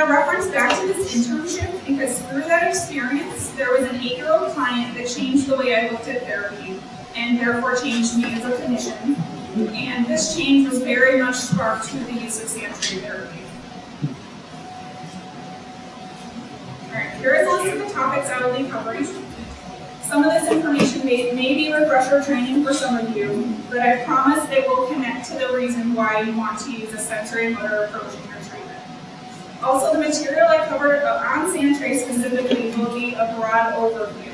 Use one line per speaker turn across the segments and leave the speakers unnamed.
to reference back to this internship because through that experience, there was an 8-year-old client that changed the way I looked at therapy and therefore changed me as a clinician. And this change was very much sparked through the use of Santoray therapy. All right, here is a list of the topics I will be covering. Some of this information may be refresher training for some of you, but I promise it will connect to the reason why you want to use a sensory motor approach in your treatment. Also, the material I covered on Santoray specifically will be a broad overview,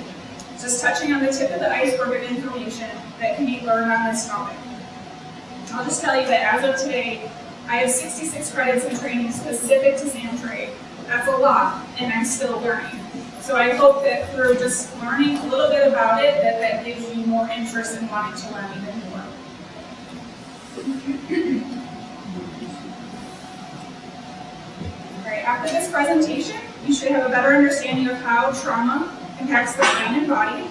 just touching on the tip of the iceberg of information that can be learned on this topic. I'll just tell you that as of today, I have 66 credits in training specific to Santoray. That's a lot, and I'm still learning. So I hope that through just learning a little bit about it, that gives you more interest in wanting to learn even more. All right, after this presentation, you should have a better understanding of how trauma impacts the brain and body,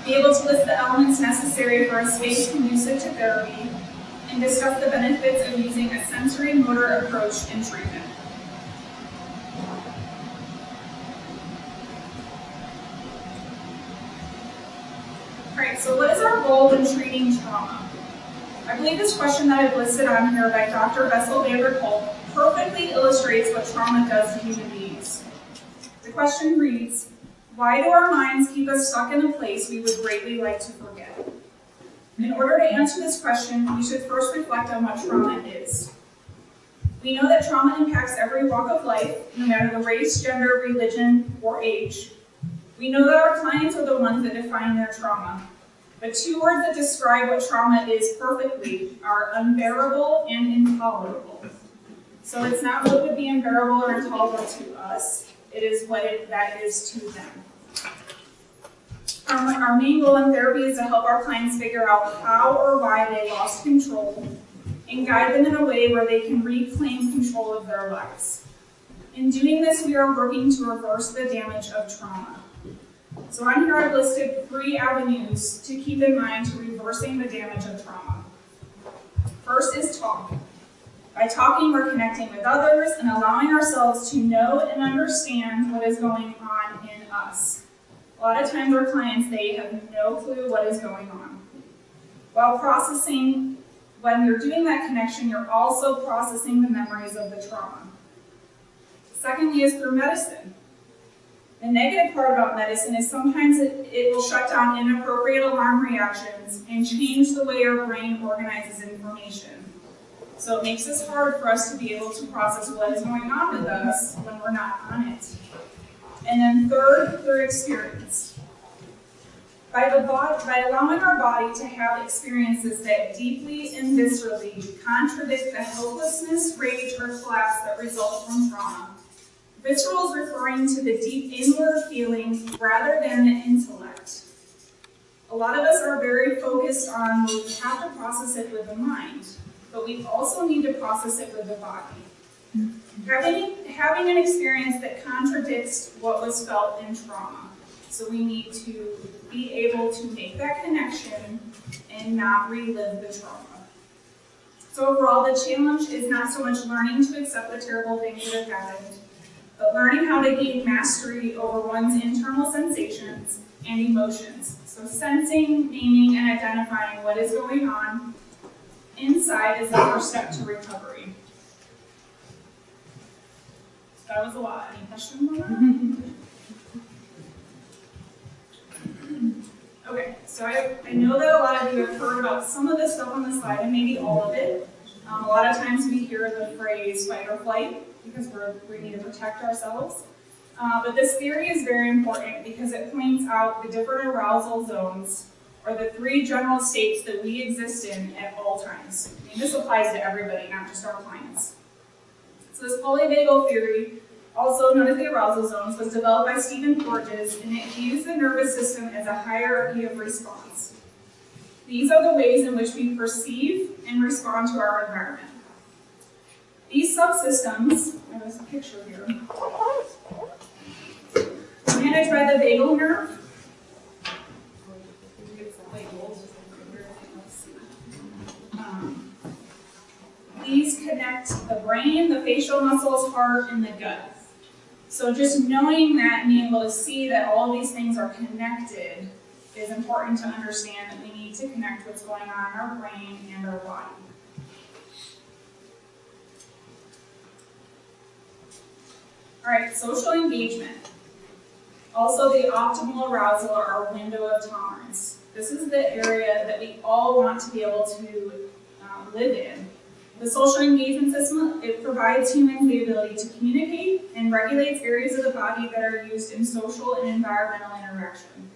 be able to list the elements necessary for a space conducive to therapy, and discuss the benefits of using a sensory motor approach in treatment. Alright, so what is our goal in treating trauma? I believe this question that I've listed on here by Dr. Bessel van der Kolk perfectly illustrates what trauma does to human beings. The question reads, why do our minds keep us stuck in a place we would greatly like to forget? In order to answer this question, we should first reflect on what trauma is. We know that trauma impacts every walk of life, no matter the race, gender, religion, or age. We know that our clients are the ones that define their trauma. But 2 words that describe what trauma is perfectly are unbearable and intolerable. So it's not what would be unbearable or intolerable to us, it is what that is to them. Our main goal in therapy is to help our clients figure out how or why they lost control and guide them in a way where they can reclaim control of their lives. In doing this, we are working to reverse the damage of trauma. So on here I've listed 3 avenues to keep in mind to reversing the damage of trauma. First is talk. By talking, we're connecting with others and allowing ourselves to know and understand what is going on in us. A lot of times our clients, they have no clue what is going on. While processing, when you're doing that connection, you're also processing the memories of the trauma. Secondly is through medicine. The negative part about medicine is sometimes it will shut down inappropriate alarm reactions and change the way our brain organizes information. So it makes it hard for us to be able to process what is going on with us when we're not on it. And then third, through experience. By allowing our body to have experiences that deeply and viscerally contradict the helplessness, rage, or collapse that result from trauma. Visceral is referring to the deep inward feeling rather than the intellect. A lot of us are very focused on, well, we have to process it with the mind, but we also need to process it with the body. Having an experience that contradicts what was felt in trauma. So we need to be able to make that connection and not relive the trauma. So overall, the challenge is not so much learning to accept the terrible things that have happened, but learning how to gain mastery over one's internal sensations and emotions. So sensing, naming, and identifying what is going on inside is the first step to recovery. That was a lot. Any questions on that? Okay, so I know that a lot of you have heard about some of this stuff on the slide, and maybe all of it. A lot of times we hear the phrase fight or flight because we need to protect ourselves. But this theory is very important because it points out the different arousal zones, or the 3 general states that we exist in at all times. I mean, this applies to everybody, not just our clients. So this polyvagal theory, also known as the arousal zones, was developed by Stephen Porges, and it views the nervous system as a hierarchy of response. These are the ways in which we perceive and respond to our environment. These subsystems, there's a picture here, are managed by the vagal nerve. These connect the brain, the facial muscles, heart, and the gut. So just knowing that and being able to see that all of these things are connected is important to understand that we need to connect what's going on in our brain and our body. All right, social engagement. Also the optimal arousal or our window of tolerance. This is the area that we all want to be able to live in. The social engagement system, it provides humans the ability to communicate and regulates areas of the body that are used in social and environmental interaction.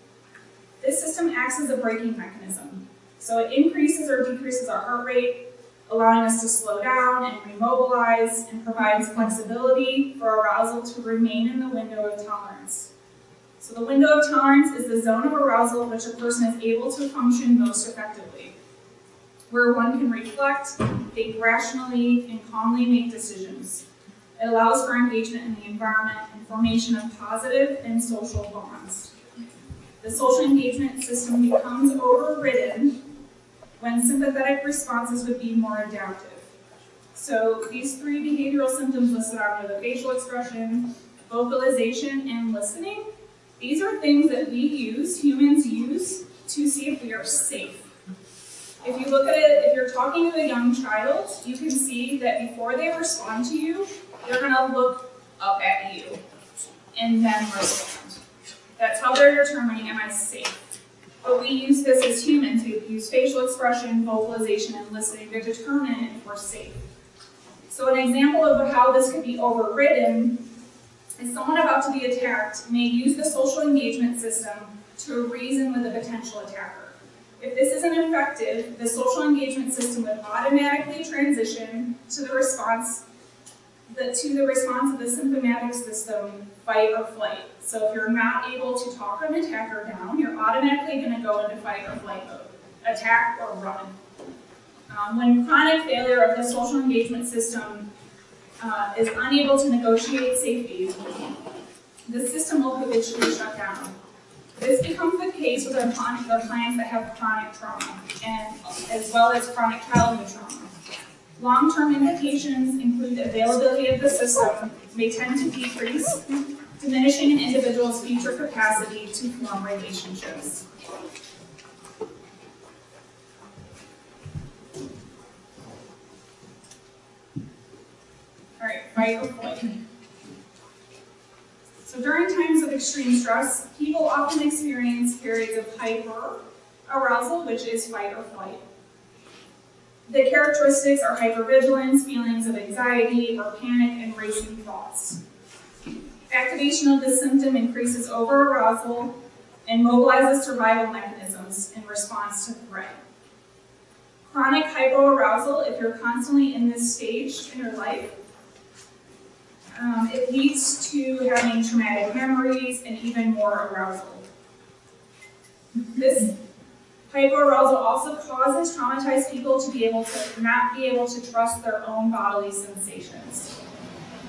This system acts as a braking mechanism. So it increases or decreases our heart rate, allowing us to slow down and remobilize, and provides flexibility for arousal to remain in the window of tolerance. So the window of tolerance is the zone of arousal in which a person is able to function most effectively, where one can reflect, think rationally, and calmly make decisions. It allows for engagement in the environment and formation of positive and social bonds. The social engagement system becomes overridden when sympathetic responses would be more adaptive. So these three behavioral symptoms listed are the facial expression, vocalization, and listening. These are things that we use, humans use, to see if we are safe. If you look at it, if you're talking to a young child, you can see that before they respond to you, they're gonna look up at you and then respond. That's how they're determining, am I safe? But we use this as humans. We use facial expression, vocalization, and listening to determine if we're safe. So an example of how this could be overridden is someone about to be attacked may use the social engagement system to reason with a potential attacker. If this isn't effective, the social engagement system would automatically transition to the response of the sympathetic system, fight or flight. So if you're not able to talk an attacker down, you're automatically going to go into fight or flight mode, attack or run. When chronic failure of the social engagement system is unable to negotiate safety, the system will habitually shut down. This becomes the case with our clients that have chronic trauma, and as well as chronic childhood trauma. Long-term implications include availability of the system may tend to decrease, diminishing an individual's future capacity to form relationships. All right, fight or flight. So during times of extreme stress, people often experience periods of hyper-arousal, which is fight or flight. The characteristics are hypervigilance, feelings of anxiety or panic, and racing thoughts. Activation of this symptom increases over-arousal and mobilizes survival mechanisms in response to threat. Chronic hypoarousal, if you're constantly in this stage in your life, it leads to having traumatic memories and even more arousal. This hypoarousal also causes traumatized people to be able to not be able to trust their own bodily sensations.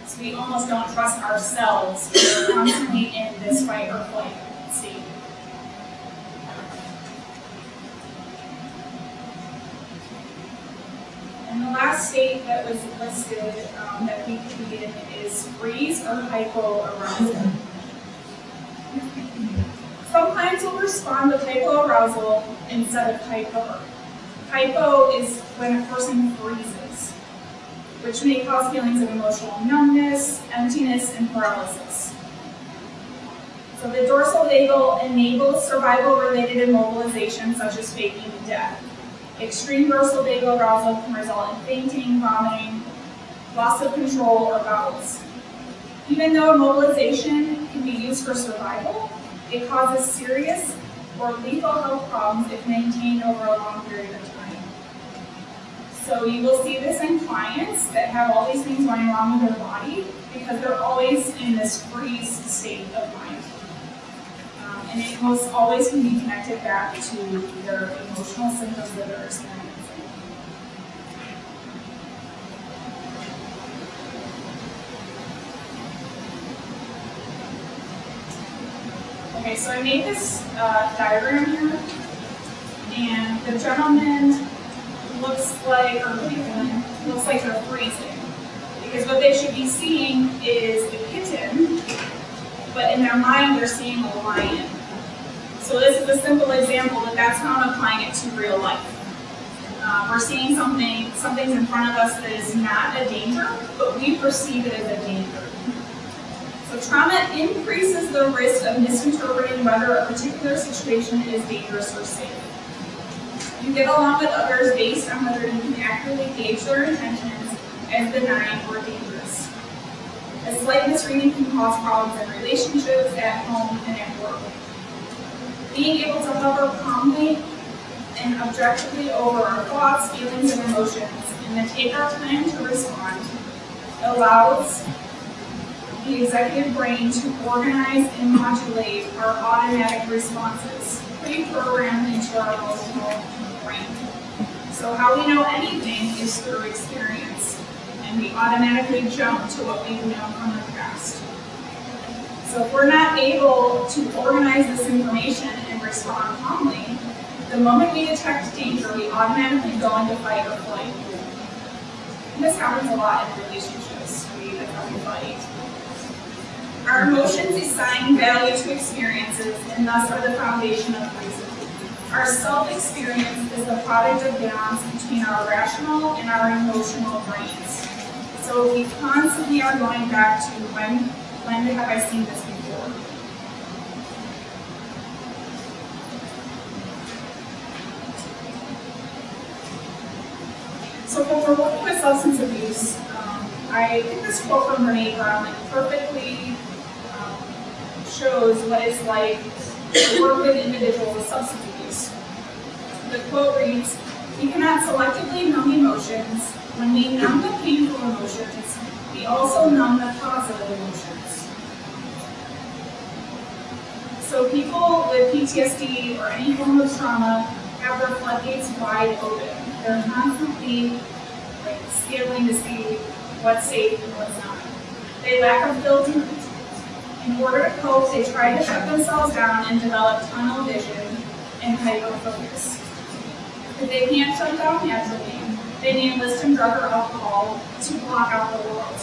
So we almost don't trust ourselves. We're constantly in this fight or flight state. And the last state that was listed that we could be in is freeze or hypoarousal. Some clients will respond to hypoarousal instead of hyper. Hypo is when a person freezes, which may cause feelings of emotional numbness, emptiness, and paralysis. So the dorsal vagal enables survival-related immobilization, such as faking death. Extreme dorsal vagal arousal can result in fainting, vomiting, loss of control, or bowels. Even though immobilization can be used for survival, it causes serious or lethal health problems if maintained over a long period of time. So you will see this in clients that have all these things going wrong with their body because they're always in this freeze state of mind. And it most always can be connected back to their emotional symptoms that they're experiencing. Okay, so I made this diagram here, and the gentleman looks like, or the woman looks like they're freezing, because what they should be seeing is a kitten but in their mind they're seeing a lion. So this is a simple example, but that's how I'm applying it to real life. We're seeing something's in front of us that is not a danger, but we perceive it as a danger. So trauma increases the risk of misinterpreting whether a particular situation is dangerous or safe. You get along with others based on whether you can accurately gauge their intentions as benign or dangerous. A slight misreading can cause problems in relationships, at home, and at work. Being able to hover calmly and objectively over our thoughts, feelings, and emotions, and then take our time to respond, allows the executive brain to organize and modulate our automatic responses, pre-programmed into our emotional brain. So how we know anything is through experience, and we automatically jump to what we've known from the past. So if we're not able to organize this information and respond calmly, the moment we detect danger, we automatically go into fight or flight. And this happens a lot in relationships. That's how we fight. Our emotions assign value to experiences and thus are the foundation of reason. Our self-experience is the product of balance between our rational and our emotional brains. So we constantly are going back to when have I seen this before? So when we're working with substance abuse, I think this quote from Brene Brown perfectly shows what it's like to work with individuals with substance abuse. The quote reads, "We cannot selectively numb emotions. When we numb the painful emotions, we also numb the positive emotions." So people with PTSD or any form of trauma have their floodgates wide open. They're constantly scaling to see what's safe and what's not. They lack a filter. In order to cope, they try to shut themselves down and develop tunnel vision and hyper-focus. If they can't shut down naturally, they need illicit drug or alcohol to block out the world.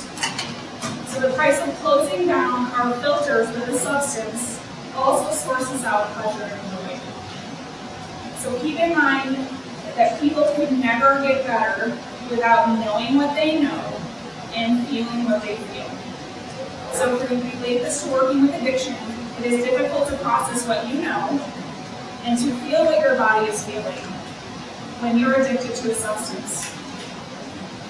So the price of closing down our filters with a substance also sources out pleasure and joy. So keep in mind that people can never get better without knowing what they know and feeling what they feel. So if we relate this to working with addiction, it is difficult to process what you know and to feel what your body is feeling when you're addicted to a substance.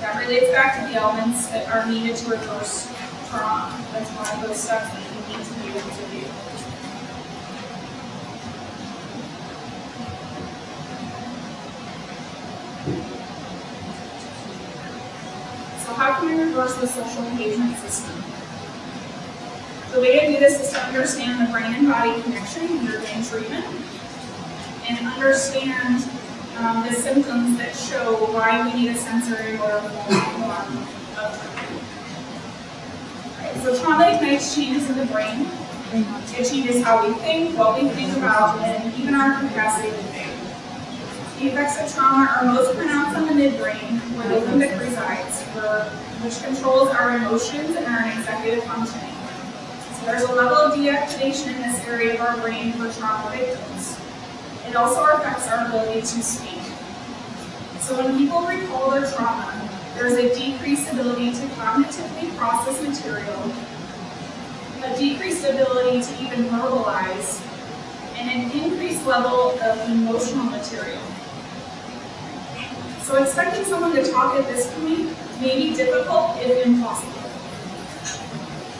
That relates back to the elements that are needed to reverse trauma. That's one of those steps that you need to be able to do. So how can we reverse the social engagement system? The way to do this is to understand the brain and body connection when you're doing treatment, and understand the symptoms that show why we need a sensory or form of treatment. Right, so trauma ignites changes in the brain. It changes how we think, what we think about, and even our capacity to think. The effects of trauma are most pronounced on the midbrain, where the limbic resides, which controls our emotions and our executive functioning. So there's a level of deactivation in this area of our brain for trauma victims. It also affects our ability to speak. So when people recall their trauma, there's a decreased ability to cognitively process material, a decreased ability to even verbalize, and an increased level of emotional material. So expecting someone to talk at this point may be difficult, if impossible.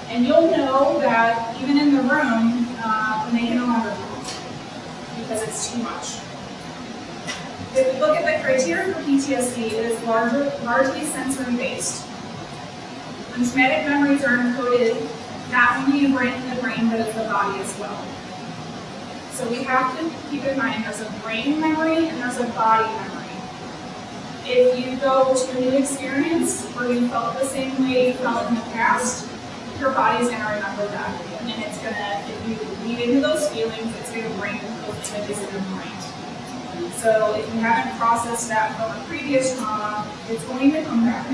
And you'll know that even in the room, when they can no longer talk, because it's too much. If we look at the criteria for PTSD, it is largely sensory-based. When traumatic memories are encoded, not only in the brain, but in the body as well. So we have to keep in mind there's a brain memory and there's a body memory. If you go to a new experience where you felt the same way you felt in the past, your body's going to remember that. And it's going to, if you lead into those feelings, it's going to bring those images in your mind. So if you haven't processed that from a previous trauma, it's going to come back.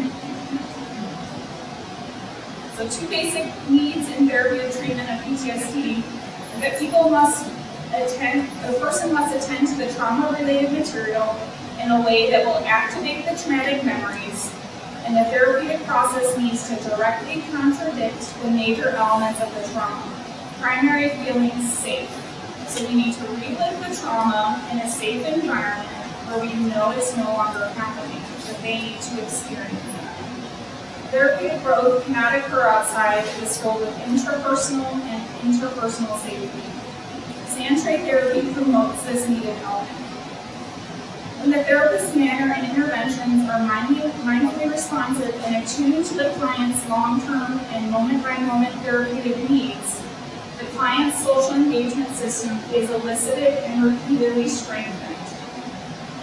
So 2 basic needs in therapy and treatment of PTSD is that the person must attend to the trauma-related material in a way that will activate the traumatic memories, and the therapeutic process needs to directly contradict the major elements of the trauma. Primary feeling safe. So we need to relive the trauma in a safe environment where we know it's no longer happening, but they need to experience that. Therapeutic growth cannot occur outside the scope of intrapersonal and interpersonal safety. Sand-tray therapy promotes this needed element. When the therapist's manner and interventions are mindfully responsive and attuned to the client's long-term and moment-by-moment therapeutic needs, the client's social engagement system is elicited and repeatedly strengthened.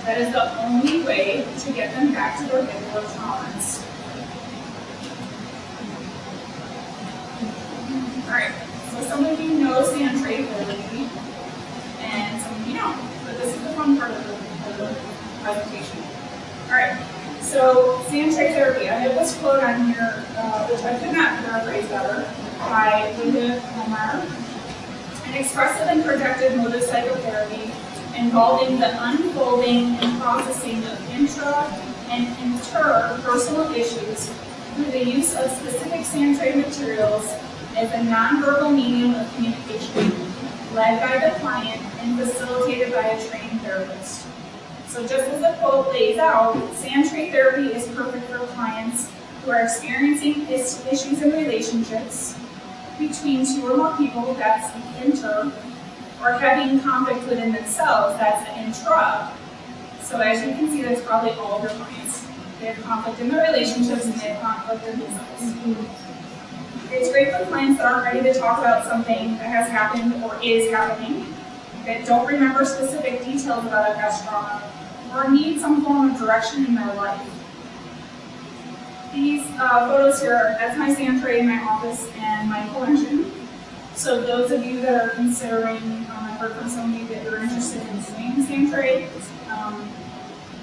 That is the only way to get them back to their regular tolerance. Alright, so some of you know sand-tray therapy, and some of you don't, but this is the fun part of the presentation. Alright, so sand-tray therapy. I have this quote on here, which I could not paraphrase better, by Linda Omar. An expressive and projective motive psychotherapy involving the unfolding and processing of intra- and interpersonal issues through the use of specific sand-tray materials as a nonverbal medium of communication, led by the client and facilitated by a trained therapist. So just as the quote lays out, sand-tray therapy is perfect for clients who are experiencing issues in relationships between 2 or more people, that's the inter, or having conflict within themselves, that's the intra. So as you can see, that's probably all of your clients. They have conflict in their relationships and they have conflict in themselves. It's great for clients that aren't ready to talk about something that has happened or is happening, that don't remember specific details about a past trauma, or need some form of direction in their life. These photos here, that's my sand-tray in my office and my collection. So those of you that are considering, I've heard from some of you that you're interested in doing sand-tray,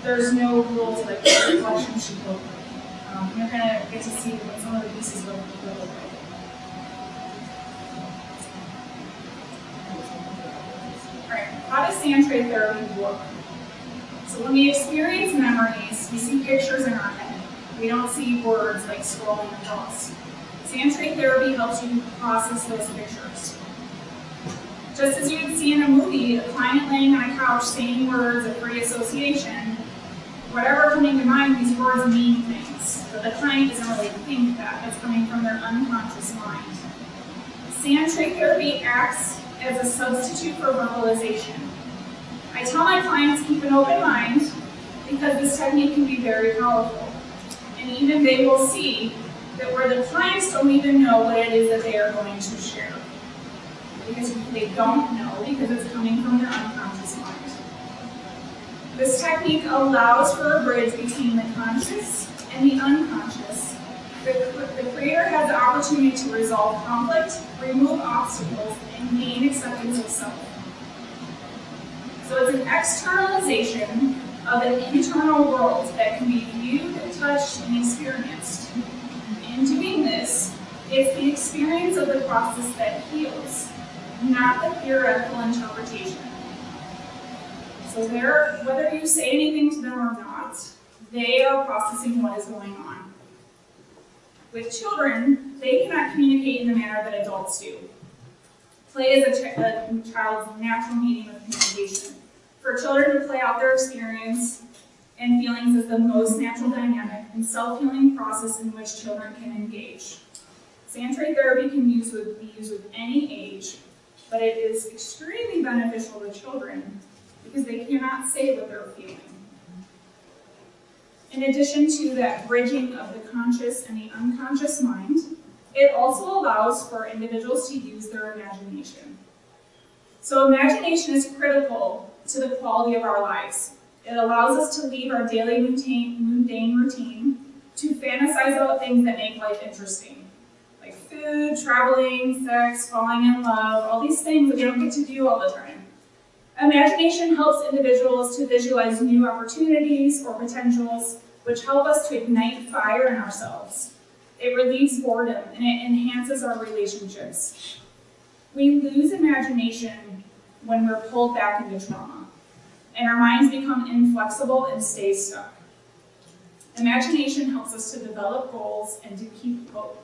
there's no rule to the collection sheet look like. You're going to get to see what some of the pieces will look like. Alright, how does sand-tray therapy work? So when we experience memories, we see pictures in our head. We don't see words like scrolling across. Sand-tray therapy helps you process those pictures. Just as you would see in a movie, a client laying on a couch saying words of free association, whatever coming to mind, these words mean things. But the client doesn't really think that. It's coming from their unconscious mind. Sand-tray therapy acts as a substitute for verbalization. I tell my clients keep an open mind because this technique can be very powerful. And even they will see that where the clients don't even know what it is that they are going to share. Because they don't know, because it's coming from their unconscious mind. This technique allows for a bridge between the conscious and the unconscious. The creator has the opportunity to resolve conflict, remove obstacles, and gain acceptance of self. So it's an externalization of an internal world that can be viewed, touched, and experienced. In doing this, it's the experience of the process that heals, not the theoretical interpretation. So whether you say anything to them or not, they are processing what is going on. With children, they cannot communicate in the manner that adults do. Play is a child's natural medium of communication. For children to play out their experience and feelings is the most natural dynamic and self-healing process in which children can engage. Sand-tray therapy can be used with any age, but it is extremely beneficial to children because they cannot say what they're feeling. In addition to that bridging of the conscious and the unconscious mind, it also allows for individuals to use their imagination. So imagination is critical to the quality of our lives. It allows us to leave our daily mundane routine to fantasize about things that make life interesting, like food, traveling, sex, falling in love, all these things that we don't get to do all the time. Imagination helps individuals to visualize new opportunities or potentials, which help us to ignite fire in ourselves. It relieves boredom, and it enhances our relationships. We lose imagination when we're pulled back into trauma, and our minds become inflexible and stay stuck. Imagination helps us to develop goals and to keep hope.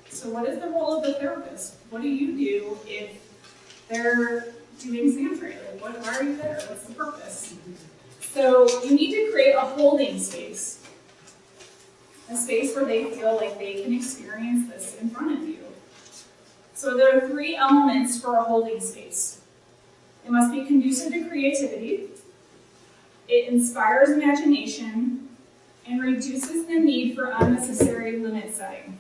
So what is the role of the therapist? What do you do if they're doing Sandtray? Like, why are you there? What's the purpose? So you need to create a holding space. A space where they feel like they can experience this in front of you. So there are 3 elements for a holding space. It must be conducive to creativity, it inspires imagination, and reduces the need for unnecessary limit setting.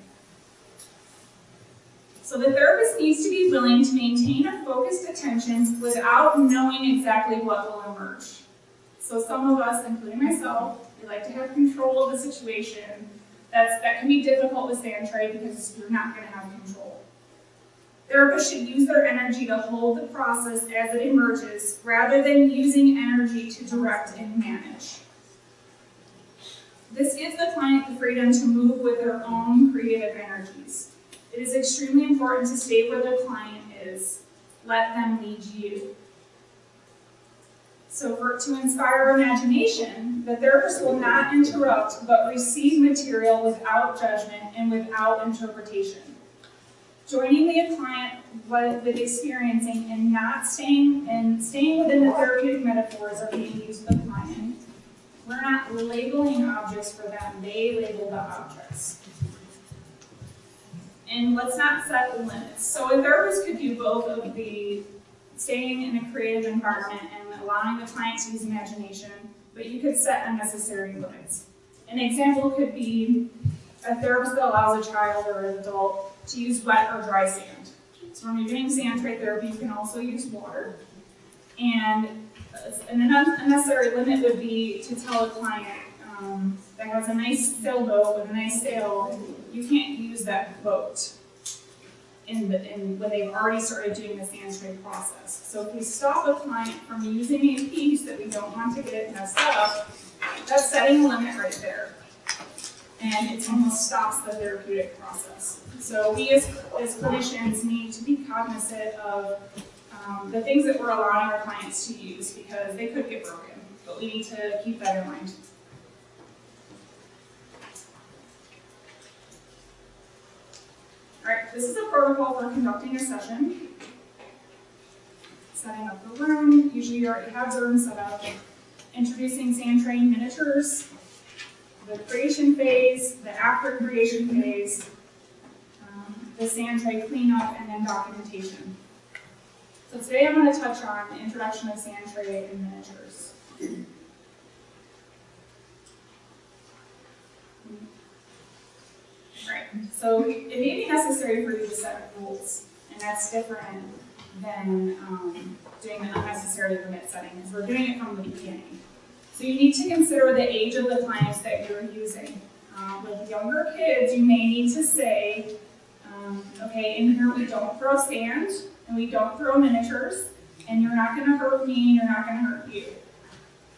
So the therapist needs to be willing to maintain a focused attention without knowing exactly what will emerge. So some of us, including myself, we like to have control of the situation. That can be difficult with Sandtray because you're not going to have control. Therapists should use their energy to hold the process as it emerges, rather than using energy to direct and manage. This gives the client the freedom to move with their own creative energies. It is extremely important to stay where the client is. Let them lead you. So to inspire imagination, the therapist will not interrupt, but receive material without judgment and without interpretation. Joining the client with experiencing and not staying within the therapeutic metaphors are being used with the client. We're not labeling objects for them, they label the objects. And let's not set the limits. So a therapist could do both of the staying in a creative environment and allowing the client to use imagination, but you could set unnecessary limits. An example could be a therapist that allows a child or an adult to use wet or dry sand. So when you're doing Sandtray therapy, you can also use water. And an unnecessary limit would be to tell a client that has a nice sailboat with a nice sail, you can't use that boat when they've already started doing the Sandtray process. So if we stop a client from using a piece that we don't want to get it messed up, that's setting a limit right there. And it almost stops the therapeutic process. So we as clinicians need to be cognizant of the things that we're allowing our clients to use, because they could get broken, but we need to keep that in mind. All right, this is a protocol for conducting a session. Setting up the room, usually you already have the room set up. Introducing Sandtray miniatures, the creation phase, the after creation phase, the Sandtray cleanup, and then documentation. So today I'm going to touch on the introduction of Sandtray and miniatures. Right, so it may be necessary for you to set rules, and that's different than doing the unnecessary limit setting, because we're doing it from the beginning. So you need to consider the age of the clients that you're using. With younger kids, you may need to say, okay, in here we don't throw sand, and we don't throw miniatures, and you're not going to hurt me, and you're not going to hurt you.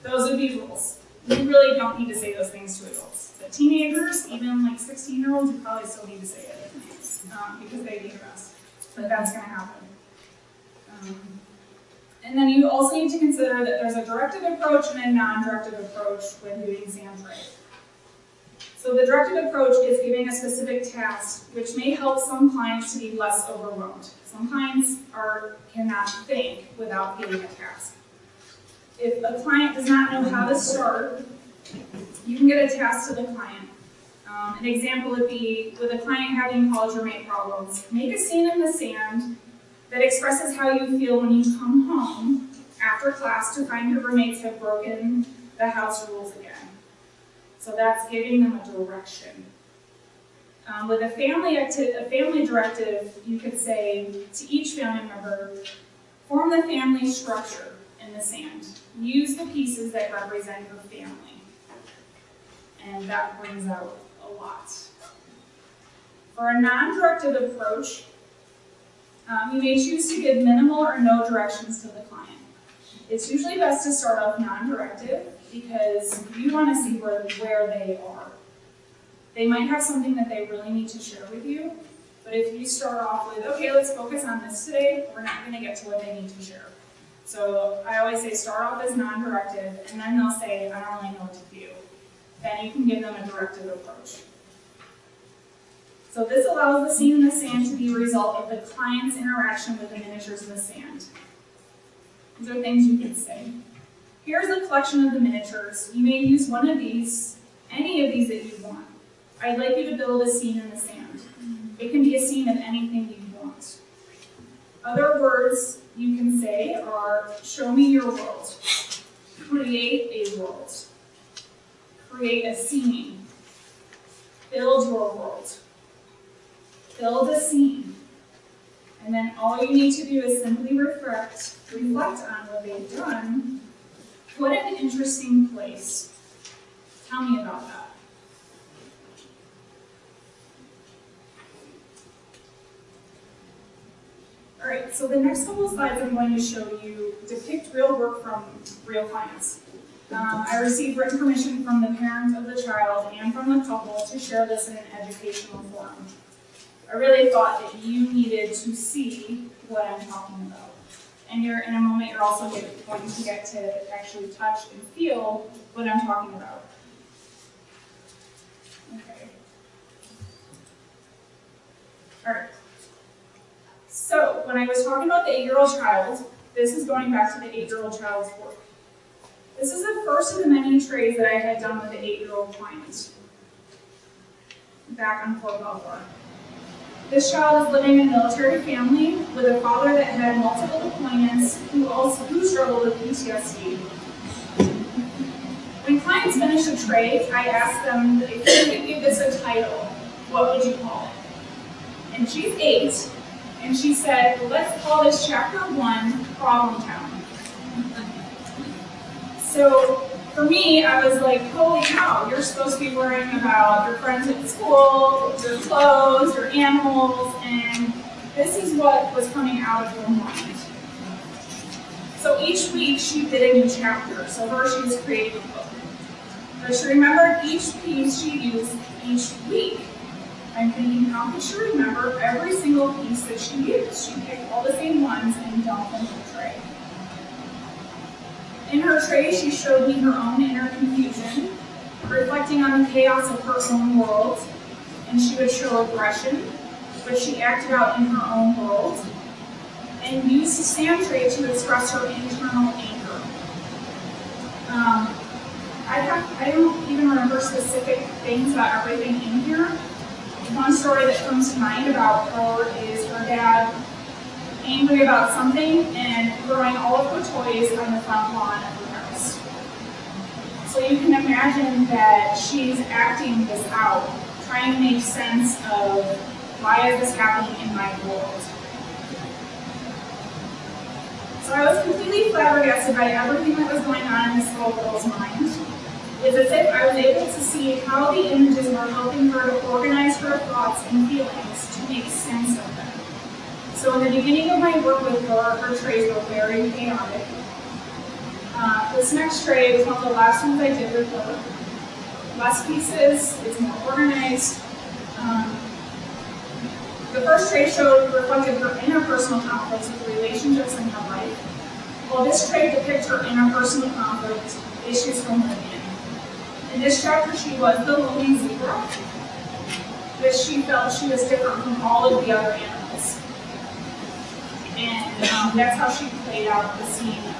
Those would be rules. You really don't need to say those things to adults. But teenagers, even like 16-year-olds, you probably still need to say it because they need rest. But that's going to happen. And then you also need to consider that there's a directed approach and a non-directed approach when doing Sandtray. So the directed approach is giving a specific task, which may help some clients to be less overwhelmed. Some clients cannot think without getting a task. If a client does not know how to start, you can get a task to the client. An example would be, with a client having college roommate problems, make a scene in the sand that expresses how you feel when you come home after class to find your roommates have broken the house rules again. So that's giving them a direction. With a family directive, you could say to each family member, form the family structure in the sand. Use the pieces that represent your family. And that brings out a lot. For a non-directive approach, you may choose to give minimal or no directions to the client. It's usually best to start off non-directive because you want to see where they are. They might have something that they really need to share with you, but if you start off with, okay, let's focus on this today, we're not going to get to what they need to share. So I always say start off as non-directive, and then they'll say, I don't really know what to do. Then you can give them a directive approach. So this allows the scene in the sand to be a result of the client's interaction with the miniatures in the sand. These are things you can say. Here's a collection of the miniatures. You may use one of these, any of these that you want. I'd like you to build a scene in the sand. It can be a scene of anything you want. Other words you can say are, show me your world. Create a world. Create a scene. Build your world. Build a scene. And then all you need to do is simply reflect on what they've done. What an interesting place. Tell me about that. All right, so the next couple of slides I'm going to show you depict real work from real clients. I received written permission from the parent of the child and from the couple to share this in an educational forum. I really thought that you needed to see what I'm talking about. And in a moment, you're also going to get to actually touch and feel what I'm talking about. Okay. All right. So, when I was talking about the 8-year-old child, this is going back to the 8-year-old child's work. This is the first of the many trays that I had done with the 8-year-old client back on Fort Belvoir. This child is living in a military family with a father that had multiple deployments who struggled with PTSD. When clients finish a tray, I ask them, if you could give this a title, what would you call it? And she's 8, and she said, well, let's call this chapter 1, Problem Town. So for me, I was like, holy cow, you're supposed to be worrying about your friends at school, your clothes, your animals, and this is what was coming out of her mind. So each week she did a new chapter. So first she was creating a book. But she remembered each piece she used each week. I'm thinking, how could she remember every single piece that she used? She picked all the same ones and dumped them in the tray. In her tray, she showed me her own inner confusion, reflecting on the chaos of her own world, and she would show aggression, which she acted out in her own world, and used the sand tray to express her internal anger. I don't even remember specific things about everything in here. One story that comes to mind about her is her dad angry about something and throwing all of her toys on the front lawn of her house. So you can imagine that she's acting this out, trying to make sense of why is this happening in my world. So I was completely flabbergasted by everything that was going on in this little girl's mind. It's as if I was able to see how the images were helping her to organize her thoughts and feelings to make sense of them. So in the beginning of my work with her trays were very chaotic. This next tray was one of the last ones I did with her. Less pieces, it's more organized. The first tray reflected her interpersonal conflicts with relationships in her life, while this tray depicts her interpersonal conflict issues from living. In this chapter, she was the lonely zebra, but she felt she was different from all of the other animals. And that's how she played out the scene with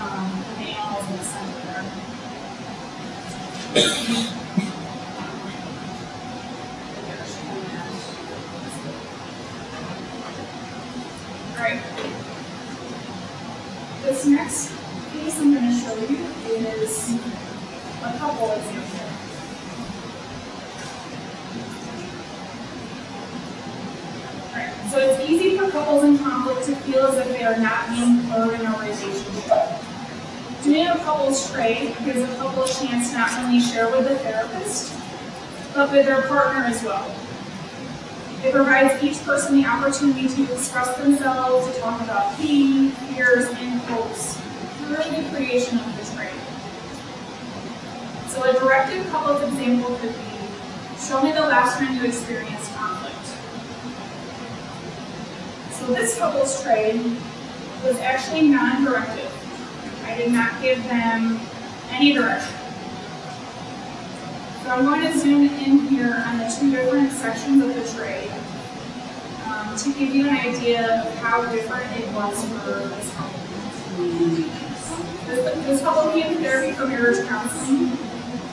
the animals in the center there. Alright. This next piece I'm going to show you is a couple examples. So it's easy for couples in conflict to feel as if they are not being heard in a relationship. Doing a couples tray gives a couple a chance to not only share with the therapist, but with their partner as well. It provides each person the opportunity to express themselves, to talk about fears, and hopes through the creation of the tray. So a directive couples example could be, show me the last time you experienced conflict. So this couple's trade was actually non-directive. I did not give them any direction. So I'm going to zoom in here on the two different sections of the trade to give you an idea of how different it was for this couple. This couple came to therapy for marriage counseling.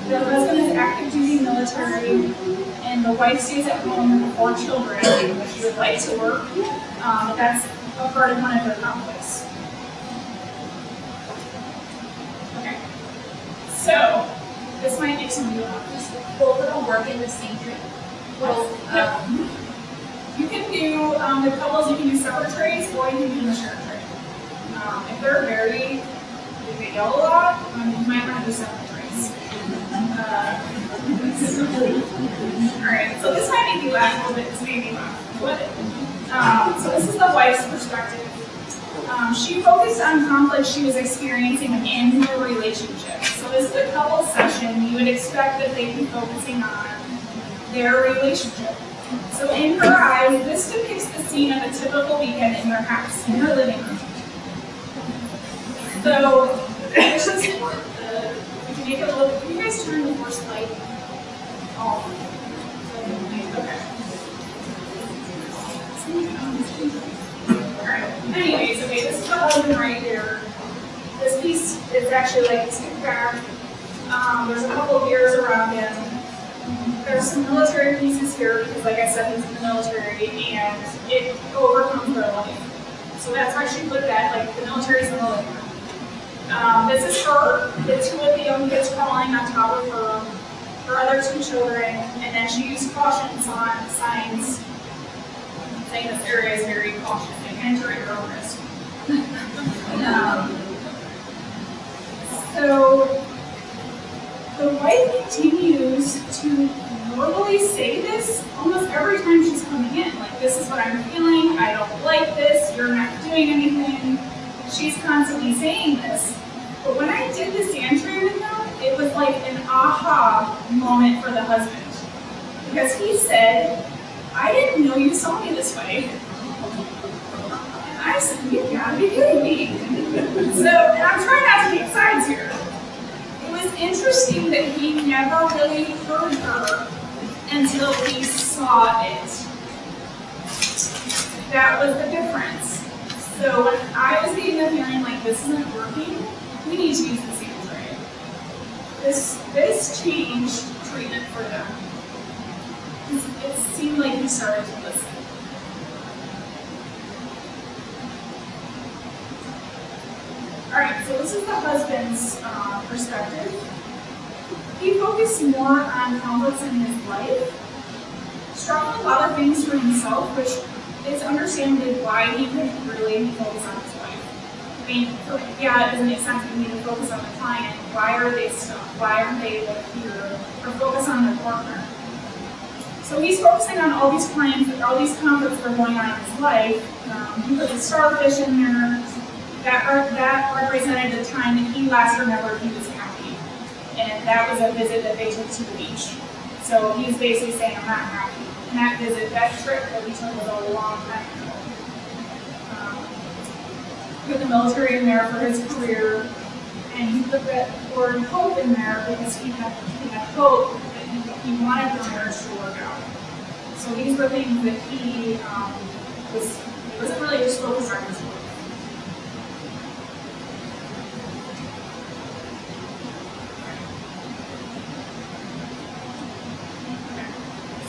The husband is active duty military, and the wife stays at home with 4 children. She would like to work. That's a part of one of their conflicts. Okay. So, this might make some of you laugh.
Both of them work in the same trade. Well,
you can do, the couples, you can do separate trades, or you can do the shared trade. If they're married, if they yell a lot, you might want to do separate trades. Alright, so this might make you laugh a little bit, this made me laugh. So this is the wife's perspective. She focused on conflict she was experiencing in her relationship. So this is a couple session. You would expect that they'd be focusing on their relationship. So in her eyes, this depicts the scene of a typical weekend in their house, in her living room. So this is, we can make it a little, can you guys turn the first light off? Okay. Alright, anyways, okay, this is the husband right here. This piece is actually like tipped back. There's a couple of ears around him. There's some military pieces here because, like I said, he's in the military and it overcomes their life. So that's why she put that, like the military's in the living room. This is her, the 2 of the young kids crawling on top of her other 2 children, and then she used caution signs saying this area is very cautious and enter at your own risk. So the wife continues to verbally say this almost every time she's coming in. Like, this is what I'm feeling, I don't like this, you're not doing anything. She's constantly saying this. But when I did the sand trade with them, it was like an aha moment for the husband. Because he said, I didn't know you saw me this way. And I said, you gotta be kidding me. So, and I'm trying not to take sides here. It was interesting that he never really heard her until he saw it. That was the difference. So when I was getting the feeling like this isn't working, we need to use the sand trade. This changed treatment for them. It seemed like he started to listen. Alright, so this is the husband's perspective. He focused more on conflicts in his life, struggled with a lot of things for himself, which is understandably why he couldn't really focus on his wife. I mean, yeah, it doesn't make sense for me to focus on the client. Why are they stuck? Why aren't they here? Or focus on their partner. So he's focusing on all these clients, all these conflicts that are going on in his life. He put the starfish in there. That represented the time that he last remembered he was happy. And that was a visit that they took to the beach. So he's basically saying, I'm not happy. And that visit, that trip that we took was a long time ago. He put the military in there for his career, and he put that word hope in there because he had hope that he wanted the marriage to work out. So these were things that he wasn't really just focused on his work.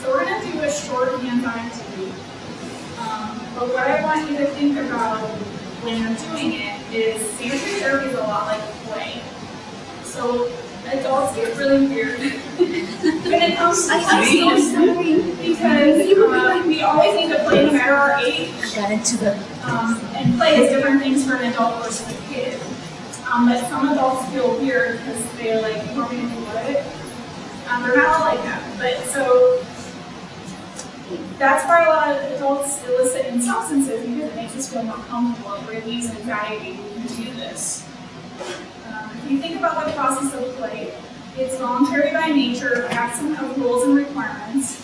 So we're going to do a short hands-on activity. But what I want you to think about when you're doing it is sand trade therapy is a lot like play. So adults get really weird when it comes to play because we always need to play no matter our age. And play is different things for an adult versus a kid. But some adults feel weird because they're like, you want me to do what? They're not all like that. But so that's why a lot of adults illicit in substances because it makes us feel more comfortable. It relieves anxiety when we do this. If you think about the process of play, It's voluntary by nature, absent of rules and requirements,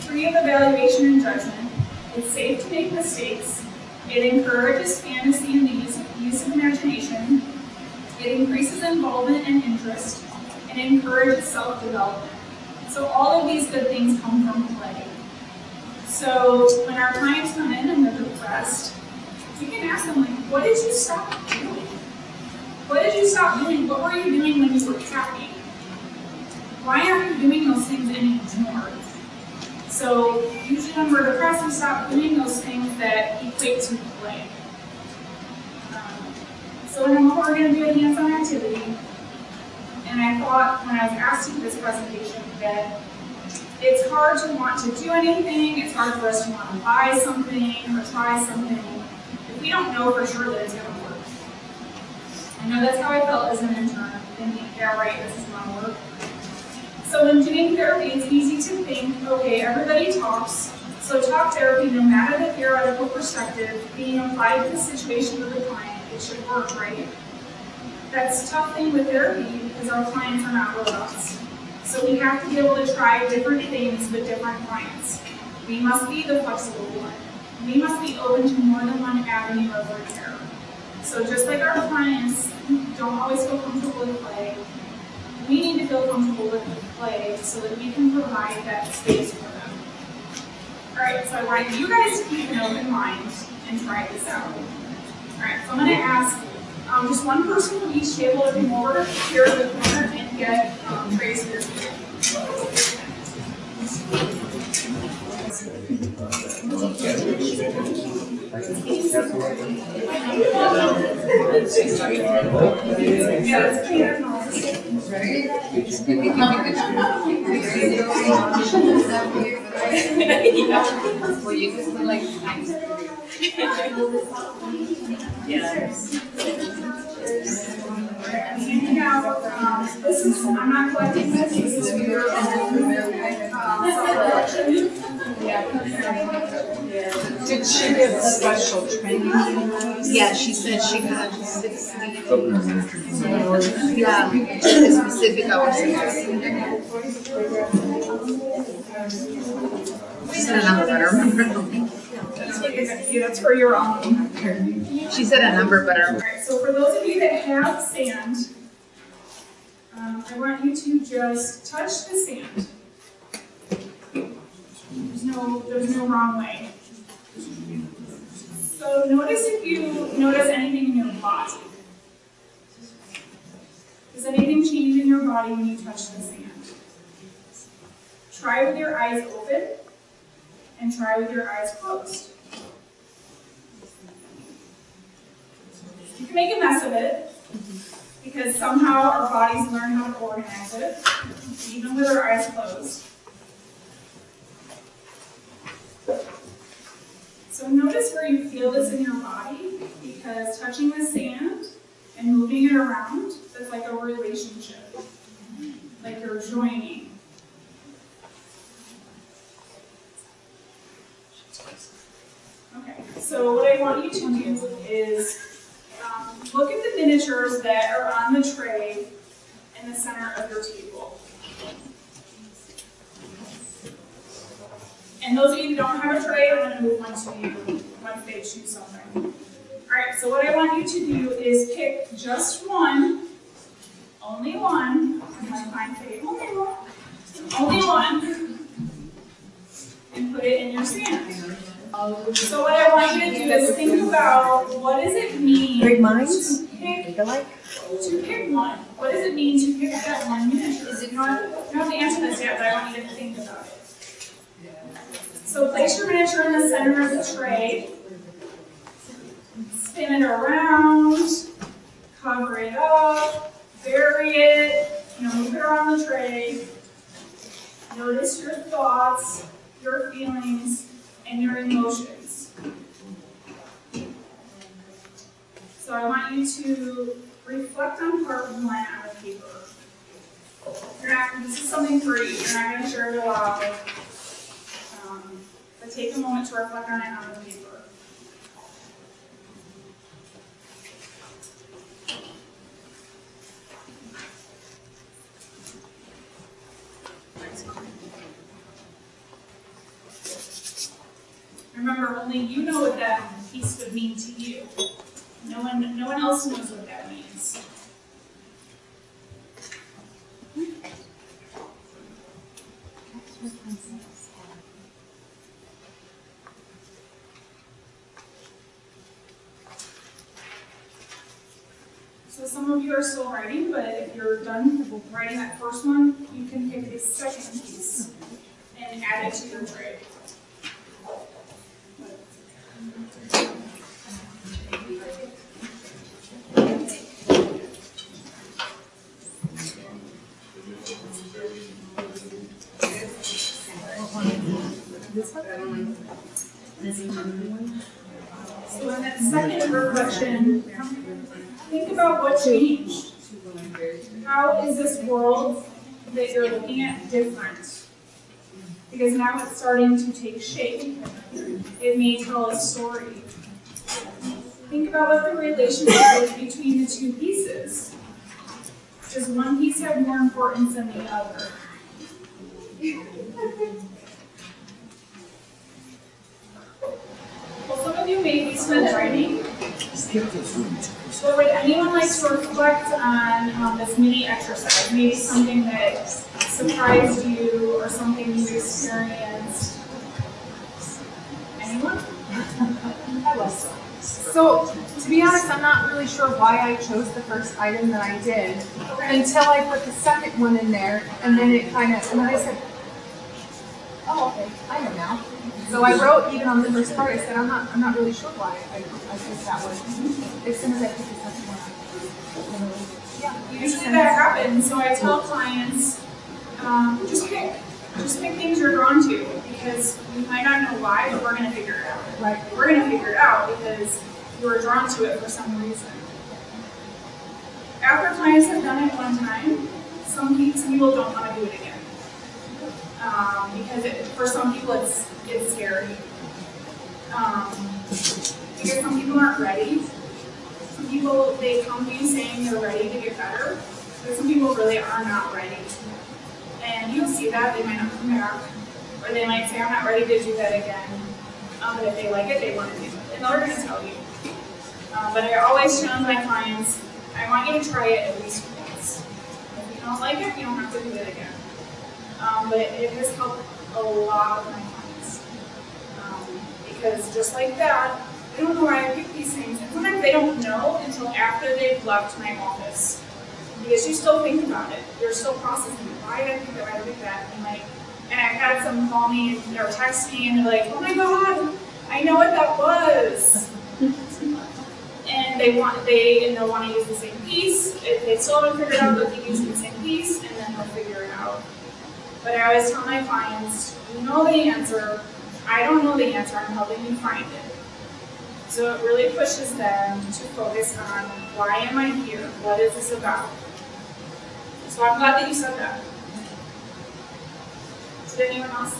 free of evaluation and judgment. It's safe to make mistakes. It encourages fantasy and the use of imagination. It increases involvement and interest, and encourages self-development. So all of these good things come from play. So when our clients come in and they're depressed, we can ask them, like, what did you stop doing? What did you stop doing? What were you doing when you were happy? Why aren't you doing those things anymore? So usually when we're depressed, we stop doing those things that equate to play. So in a moment, we're going to do a hands-on activity. And I thought when I was asked to do this presentation that it's hard to want to do anything, it's hard for us to want to buy something or try something if we don't know for sure that it's going to work. I know that's how I felt as an intern, thinking, yeah, right, this is going to work. So when doing therapy, it's easy to think, okay, everybody talks, so talk therapy, no matter the theoretical perspective, being applied to the situation of the client, it should work, right? That's a tough thing with therapy because our clients are not robots. So we have to be able to try different things with different clients. We must be the flexible one. We must be open to more than one avenue of repair. So just like our clients don't always feel comfortable with play, we need to feel comfortable with play so that we can provide that space for them. All right, so I want you guys to keep an open mind and try this out. All right, so I'm going to ask just one person from each table to come over here to the corner and get trays of your food. I'm not collecting this. This is for your self-reflection.
Did she get special training?
Yeah, she said she had 60. Yeah, specific hours. She said a number, but I don't remember.
That's for your own.
She said a number, but I don't remember.
Alright, so for those of you that have sand, I want you to just touch the sand. There's no wrong way. So notice if you notice anything in your body. Does anything change in your body when you touch the sand? Try with your eyes open and try with your eyes closed. You can make a mess of it because somehow our bodies learn how to organize it, even with our eyes closed. So notice where you feel this in your body, because touching the sand and moving it around is like a relationship, like you're joining. Okay, so what I want you to do is look at the miniatures that are on the tray in the center of your table. And those of you who don't have a tray, I'm going to move one to you once they choose something. All right, so what I want you to do is pick just one, only one, only one, and put it in your sand. So what I want you to do is think about what does it mean
Big minds?
to pick one. What does it mean to pick that one miniature? You don't have to answer this yet, but I want you to think about it. So place your miniature in the center of the tray. Spin it around, cover it up, bury it, move it around the tray. Notice your thoughts, your feelings, and your emotions. So I want you to reflect on part one on the paper. This is something for you. You're not going to share it aloud. But take a moment to reflect on it on the paper. only you know what that piece would mean to you. No one else knows what that means. So some of you are still writing, but if you're done writing that first one, you can pick the second piece and add it to your tray. So in that second reflection, think about what changed. How is this world that you're looking at different? Because now it's starting to take shape. It may tell a story. Think about what the relationship is between the two pieces. Does one piece have more importance than the other? Well, some of you may be still writing. But would anyone like to reflect on this mini exercise? Maybe something that surprised you or something you experienced? Anyone?
So, to be honest, I'm not really sure why I chose the first item that I did until I put the second one in there, and then and then I said, oh, okay, I know now. So I wrote even on the first part, I said, I'm not really sure why I picked that one. As soon as I picked the second one up. Yeah.
Usually that happens, so I tell clients, just pick things you're drawn to, because you might not know why, but we're going to figure it out.
Right.
We're going to figure it out because you were drawn to it for some reason. After clients have done it one time, some people don't want to do it again. Because for some people it's scary. Because some people aren't ready. Some people, they come to you saying they're ready to get better, but some people really are not ready. And you'll see that, they might not come back, or they might say, I'm not ready to do that again. But if they like it, they want to do it. And they're going to tell you. But I always challenge my clients, I want you to try it at least once. If you don't like it, you don't have to do it again. But it has helped a lot with my clients. Because just like that, they don't know why I pick these things. And sometimes they don't know until after they've left my office. Because you still think about it. You're still processing it. Why did I pick that? Why did I pick that? And I've had some call me or text me and they're like, oh my God, I know what that was. And they'll want to use the same piece. If they still haven't figured out, they'll keep using the same piece and then they'll figure it out. But I always tell my clients, you know the answer. I don't know the answer. I'm helping you find it. So it really pushes them to focus on, why am I here? What is this about? So I'm glad that you said that. Did anyone else?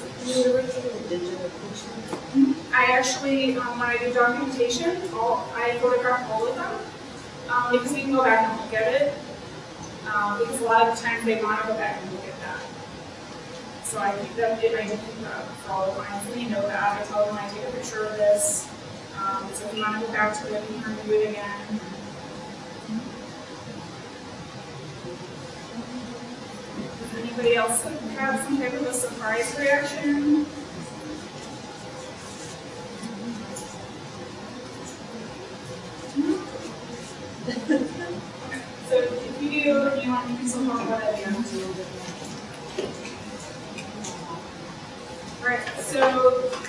I actually, when I do documentation, I photograph all of them because we can go back and look at it. Because a lot of the times they want to go back and look at that. So I keep them, I do keep that for all the clients, and they know that. I tell them I take a picture of this. So if you want to go back to it, you can review it again. Does anybody else have some type of a surprise reaction? So if you do, and you want, you can still talk about it again. Alright, so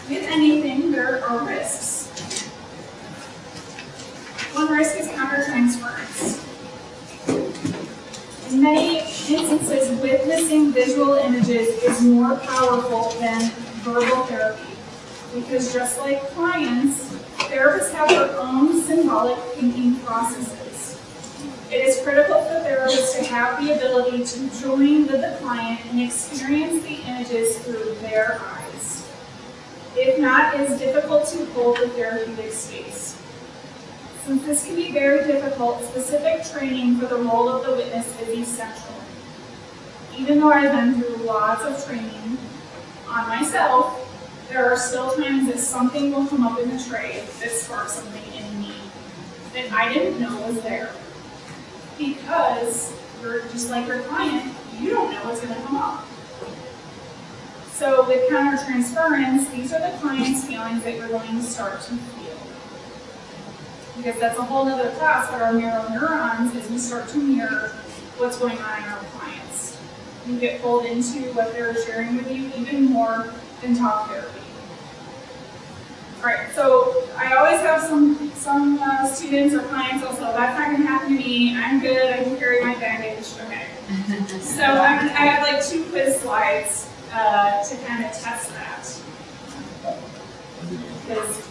with anything, there are risks. One risk is countertransference. In many instances, witnessing visual images is more powerful than verbal therapy, because just like clients, therapists have their own symbolic thinking processes. It is critical for therapists to have the ability to join with the client and experience the images through their eyes. If not, it is difficult to hold the therapeutic space. Since this can be very difficult, specific training for the role of the witness is essential. Even though I've been through lots of training on myself, there are still times that something will come up in the tray that sparks something in me that I didn't know was there. Because you're just like your client, you don't know what's going to come up. So with countertransference, these are the client's feelings that you're going to start to feel. Because that's a whole other class, but our mirror neurons is we start to mirror what's going on in our clients. You get pulled into what they're sharing with you even more than talk therapy. Alright, so I always have some students or clients also, that's not going to happen to me, I'm good, I can carry my baggage, okay. So I have like 2 quiz slides to kind of test that. Because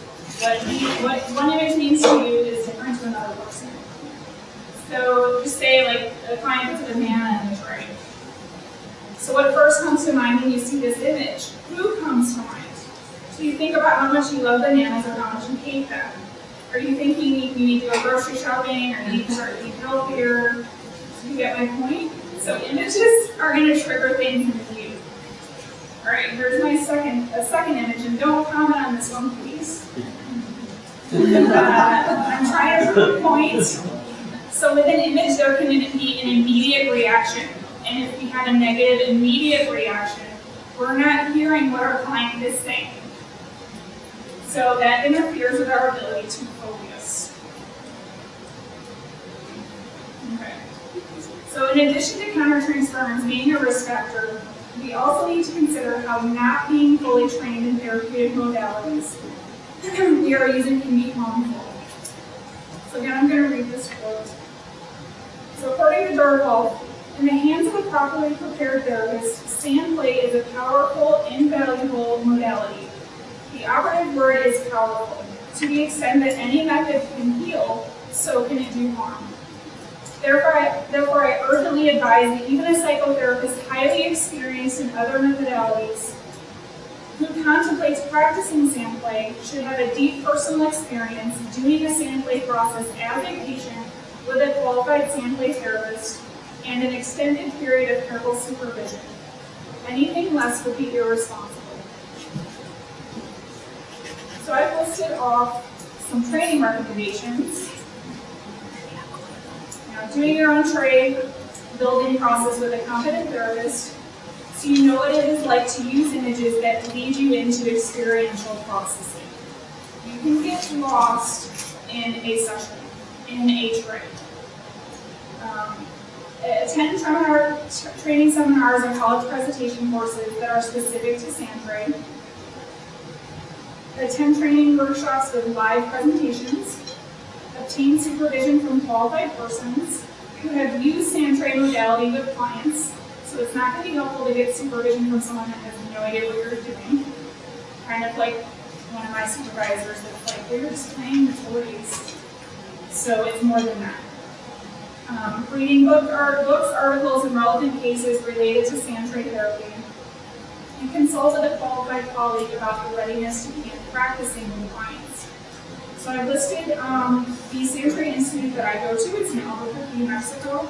what one image means to you is different to another person. So just say like a client puts a banana in the tray. So what first comes to mind when you see this image? Who comes to mind? So you think about how much you love bananas or how much you hate them. Are you thinking you need to go grocery shopping or you need to start eating healthier? Do you get my point? So images are going to trigger things in you. All right, here's my second image, and don't comment on this one, please. I'm trying to prove a point. So with an image, there can be an immediate reaction. And if we have a negative immediate reaction, we're not hearing what our client is saying. So that interferes with our ability to focus. Okay. So in addition to countertransference being a risk factor, we also need to consider how not being fully trained in therapeutic modalities we are using can be harmful. So again, I'm going to read this quote. So according to Darwall, in the hands of a properly prepared therapist, sand play is a powerful and valuable modality. The operative word is powerful. To the extent that any method can heal, so can it do harm. Therefore, I urgently advise that even a psychotherapist highly experienced in other modalities who contemplates practicing sand play should have a deep personal experience doing a sand play process as a patient with a qualified sand play therapist and an extended period of careful supervision. Anything less would be irresponsible. So I've listed off some training recommendations. Now, doing your own tray building process with a competent therapist, so you know what it is like to use images that lead you into experiential processing. You can get lost in a session, in a tray. Attend training seminars and college presentation courses that are specific to sand tray. Attend training workshops with live presentations. Obtain supervision from qualified persons who have used sand tray modality with clients. So it's not going to be helpful to get supervision from someone that has no idea what you're doing. Kind of like one of my supervisors that's like, we were just playing the toys. So it's more than that. Reading books, articles, and relevant cases related to sand tray therapy. And consult with a qualified colleague about the readiness to begin practicing with clients. So I've listed the Sand Tray Institute that I go to. It's in Albuquerque, Mexico.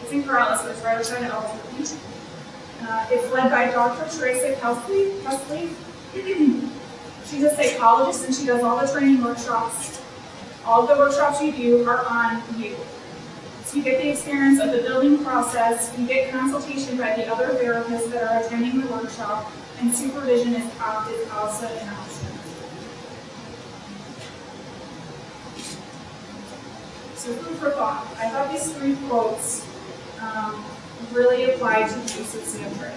It's in Corrales, but it's right outside of Albuquerque. It's led by Dr. Teresa Kesley. She's a psychologist and she does all the training workshops. All of the workshops you do are on you. So you get the experience of the building process, you get consultation by the other therapists that are attending the workshop, and supervision is also an option. So food for thought. I thought these 3 quotes really apply to the use of sand tray.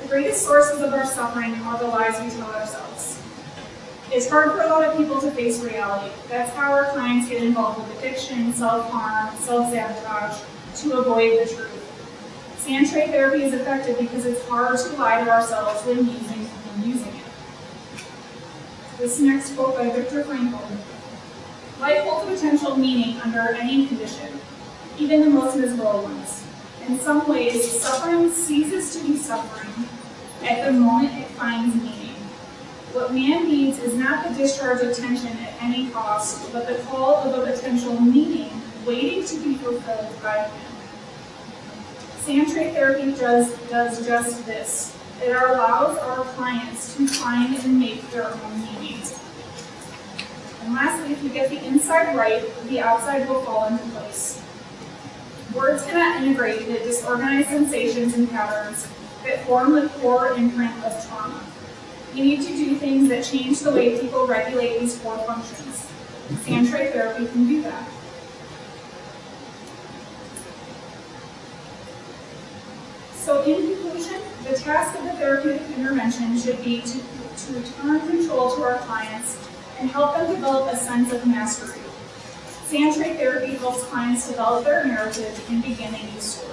The greatest sources of our suffering are the lies we tell ourselves. It's hard for a lot of people to face reality. That's how our clients get involved with addiction, self-harm, self-sabotage, to avoid the truth. Sand tray therapy is effective because it's hard to lie to ourselves when using it. This next quote by Viktor Frankl. Life holds a potential meaning under any condition, even the most miserable ones. In some ways, suffering ceases to be suffering at the moment it finds meaning. What man needs is not the discharge of tension at any cost, but the call of a potential meaning waiting to be fulfilled by him. Sand tray therapy does just this. It allows our clients to find and make their own meaning. And lastly, if you get the inside right, the outside will fall into place. Words cannot integrate the disorganized sensations and patterns that form the core imprint of trauma. You need to do things that change the way people regulate these core functions. Sand tray therapy can do that. So in conclusion, the task of the therapeutic intervention should be to return control to our clients and help them develop a sense of mastery. Sand tray therapy helps clients develop their narrative and begin a new story.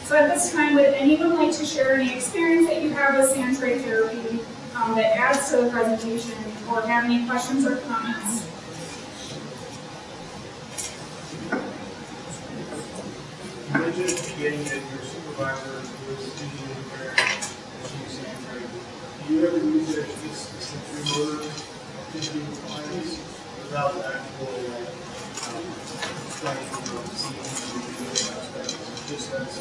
So at this time, would anyone like to share any experience that you have with sand tray therapy that adds to the presentation, or have any questions or comments?
You mentioned at the beginning that your supervisor was usually there as you sand tray. Do you ever use it as just a sensory motor thinking clients without the actual instruction of seeing aspects? Just as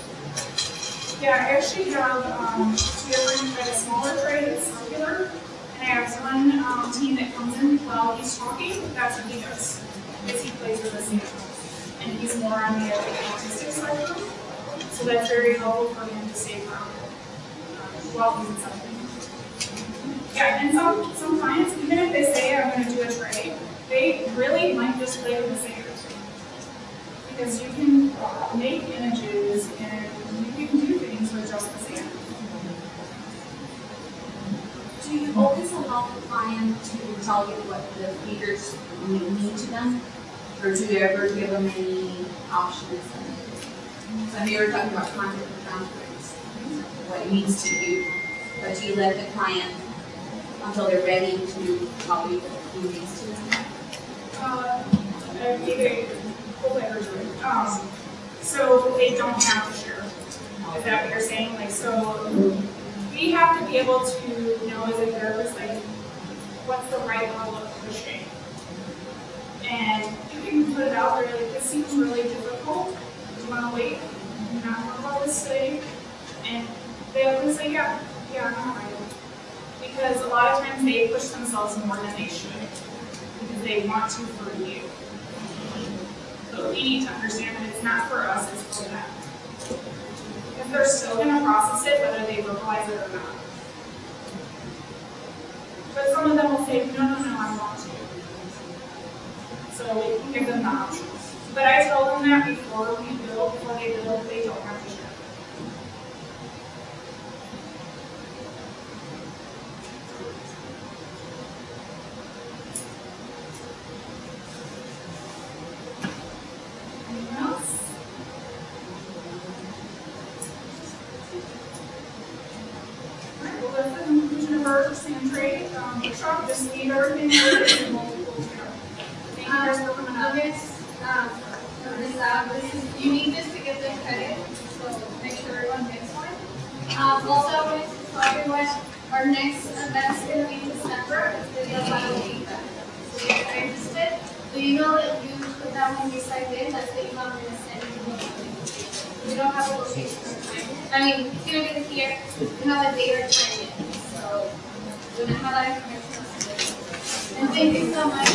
Yeah, I actually have two different, like a smaller tray that's circular, and I have one team that comes in while he's talking. That's what he does, is he plays with the sand. And he's more on the autistic spectrum, so that's very helpful for him to stay grounded while he's in something. Yeah, and some clients, even if they say I'm going to do a tray, they really might just play with the sand. Because you can make images and you can do things with just the sand.
Do you always allow the client to tell you what the figures mean to them? Or do you ever give them any options? So here we're talking about content and boundaries, what it means to you. But do you let the client until they're ready to tell you what it means to them?
So they don't have to share. Is that what you're saying? Like, so we have to be able to know as a therapist, like, what's the right level of pushing. And you can put it out there, like, this seems really difficult. Do you want to wait? Do you not want about this today? And they'll just say, yeah, I'm all right. Because a lot of times they push themselves more than they should. Because they want to for you. But we need to understand that it's not for us, it's for them. If they're still going to process it, whether they verbalize it or not. But some of them will say, no, I want to. So we can give them the options. But I tell them that before they build, they don't have to share. Anyone else? All right, well, that's the conclusion of our sand tray workshop. Just leave everything there and we'll thank you guys for coming out.
You need this to get them credit, so make sure everyone gets one. Also, I wanted to tell everyone, our next event's going to be in December. It's going to be on Halloween. So if you're interested, the email that you put down when you signed in, that's the email I'm going to send you. We don't have a location or time. I mean, it's going to be here. We have a date or time yet. So, we don't have that information. And thank you so much.